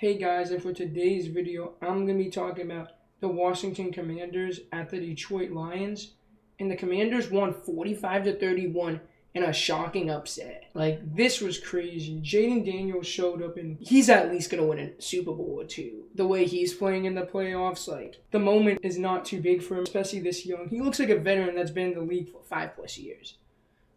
Hey guys, and for today's video, I'm going to be talking about the Washington Commanders at the Detroit Lions. And the Commanders won 45-31 in a shocking upset. Like, this was crazy. Jaden Daniels showed up and he's at least going to win a Super Bowl or two. The way he's playing in the playoffs, like, the moment is not too big for him, especially this young. He looks like a veteran that's been in the league for 5+ years.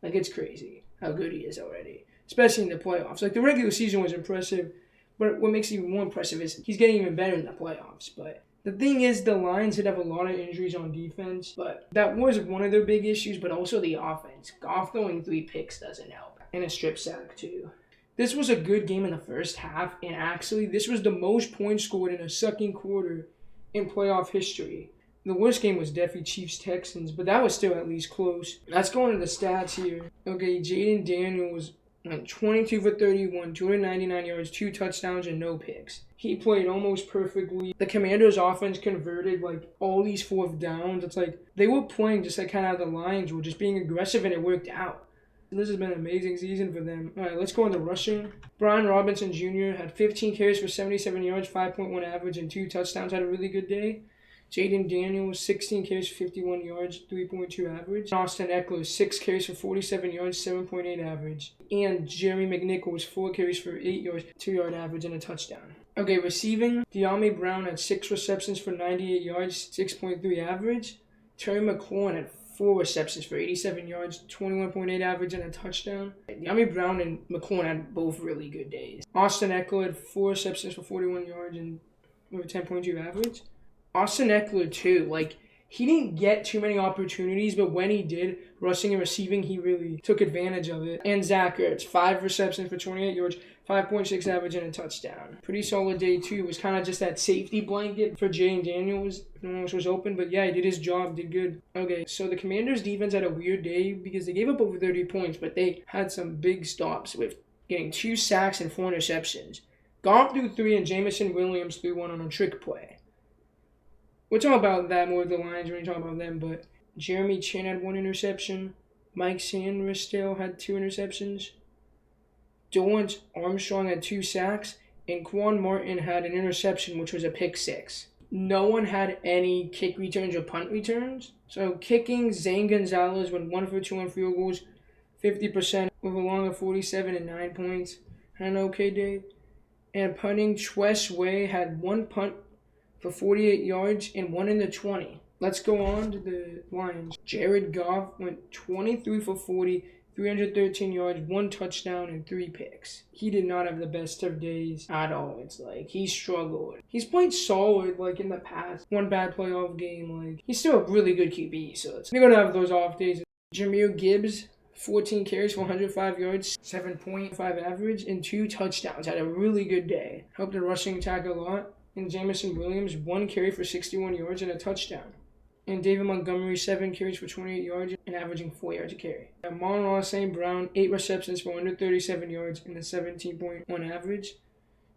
Like, it's crazy how good he is already, especially in the playoffs. Like, the regular season was impressive. But what makes it even more impressive is he's getting even better in the playoffs. But the thing is, the Lions did have a lot of injuries on defense, but that was one of their big issues, but also the offense. Goff throwing 3 picks doesn't help, and a strip sack too. This was a good game in the first half, and actually, this was the most points scored in a second quarter in playoff history. The worst game was definitely Chiefs-Texans, but that was still at least close. Let's go into the stats here. Okay, Jaden Daniels went 22 for 31, 299 yards, 2 touchdowns, and no picks. He played almost perfectly. The Commanders' offense converted like all these 4th downs. It's like they were playing just like kind of how the Lions were, just being aggressive, and it worked out. This has been an amazing season for them. All right, let's go on to rushing. Brian Robinson Jr. had 15 carries for 77 yards, 5.1 average, and 2 touchdowns. Had a really good day. Jaden Daniels, 16 carries for 51 yards, 3.2 average. Austin Ekeler, 6 carries for 47 yards, 7.8 average. And Jeremy McNichols, 4 carries for 8 yards, 2-yard average, and a touchdown. Okay, receiving. De'Ami Brown had 6 receptions for 98 yards, 6.3 average. Terry McLaurin had 4 receptions for 87 yards, 21.8 average, and a touchdown. De'Ami Brown and McLaurin had both really good days. Austin Ekeler had 4 receptions for 41 yards and with a 10.2 average. Austin Ekeler, too, like, he didn't get too many opportunities, but when he did, rushing and receiving, he really took advantage of it. And Zach Ertz, 5 receptions for 28 yards, 5.6 average, and a touchdown. Pretty solid day, too. It was kind of just that safety blanket for Jaden Daniels if no one else was open. But, yeah, he did his job, did good. Okay, so the Commanders' defense had a weird day because they gave up over 30 points, but they had some big stops with getting 2 sacks and 4 interceptions. Goff threw 3, and Jamison Williams threw 1 on a trick play. We'll talk about that more with the Lions when we talk about them, but Jeremy Chin had 1 interception. Mike Sandrisdale had 2 interceptions. Dorrance Armstrong had 2 sacks. And Quan Martin had an interception, which was a pick 6. No one had any kick returns or punt returns. So kicking, Zane Gonzalez went 1 for 2 on field goals, 50% with a long of 47 and 9 points. Had an okay day. And punting, Tress Way had 1 punt for 48 yards and 1 in the 20. Let's go on to the Lions. Jared Goff went 23 for 40, 313 yards, 1 touchdown, and 3 picks. He did not have the best of days at all. It's like he struggled. He's played solid like in the past. 1 bad playoff game. Like he's still a really good QB, so you're gonna have those off days. Jahmyr Gibbs, 14 carries for 105 yards, 7.5 average, and 2 touchdowns. Had a really good day. Helped the rushing attack a lot. And Jamison Williams, 1 carry for 61 yards and a touchdown. And David Montgomery, 7 carries for 28 yards and averaging 4 yards a carry. Amon-Ra St. Brown, 8 receptions for 137 yards and a 17.1 average.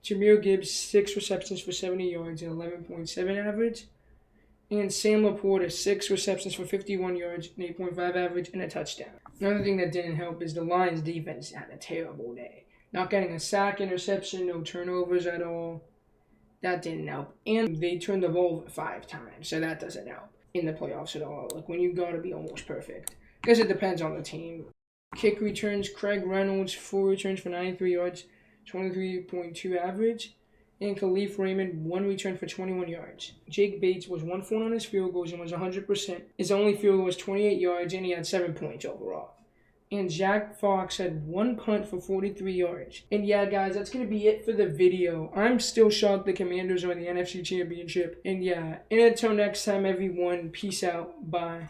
Jahmyr Gibbs, 6 receptions for 70 yards and 11.7 average. And Sam Laporta, 6 receptions for 51 yards and 8.5 average and a touchdown. Another thing that didn't help is the Lions' defense had a terrible day. Not getting a sack, interception, no turnovers at all. That didn't help. And they turned the ball over 5 times, so that doesn't help in the playoffs at all. Like when you gotta be almost perfect. Because it depends on the team. Kick returns, Craig Reynolds, 4 returns for 93 yards, 23.2 average. And Khalif Raymond, 1 return for 21 yards. Jake Bates was 1 for 1 on his field goals and was 100%. His only field goal was 28 yards and he had 7 points overall. And Jack Fox had 1 punt for 43 yards. And yeah, guys, that's going to be it for the video. I'm still shocked the Commanders are in the NFC Championship. And yeah, and until next time, everyone, peace out. Bye.